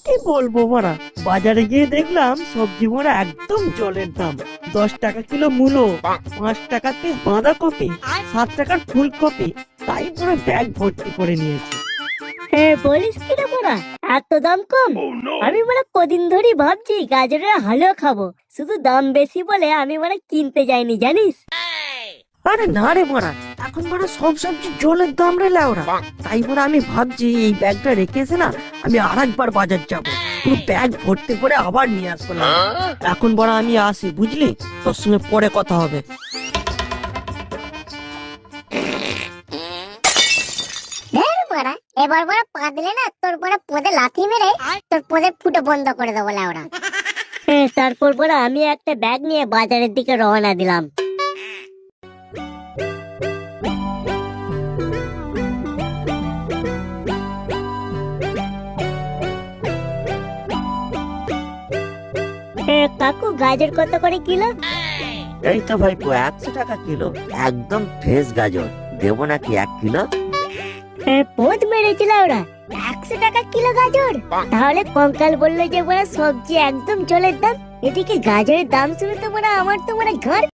কি বলবো বড়া, বাজারে গিয়ে দেখলাম সবজি মোড়া একদম জলের দাম। 10 টাকা কিলো মূলো, 5 টাকা পিস বাঁধাকপি, 7 টাকার ফুলকপি। তাই পুরো ব্যাগ ভর্তি করে নিয়েছি। হ্যাঁ বলিস কি রে বড়া, এত দাম কম? আমি মানে কদিন ধরেই ভাবছি গাজরের হালুয়া খাবো, শুধু দাম বেশি বলে আমি মানে কিনতে যাইনি জানিস। আরে না রে বড়া, এখন বড়া সব সবজি জলের দাম রে লাউরা। তাই বড়া আমি ভাবছি এই ব্যাগটা রেখেছে না, আমি আরেকবার বাজার যাব, পুরো ব্যাগ ভর্তি করে আবার নিয়ে আসবো না। এখন বড়া আমি আসি, বুঝলি? তোর সঙ্গে পরে কথা হবে। বড়া এবার বড়া পা দিলে না তোর বড়া পদে লাথি মেরে তোর পদের ফুটো বন্ধ করে দেবো লাউরা। হ্যাঁ তারপর বড়া আমি একটা ব্যাগ নিয়ে বাজারের দিকে রওনা দিলাম। কাকু গাজর কত করে কিলো? এই তো ভাইপো 100 টাকা কিলো, একদম ফ্রেশ গাজর। দেবো নাকি 1 কিলো? পোদ মেরেছিল ওরা, 100 টাকা কিলো গাজর। তাহলে কঙ্কাল বললো যে বড়া সবজি একদম জলের দাম। এদিকে গাজরের দাম শুনে তো বড়া আমার তো মানে ঘাড়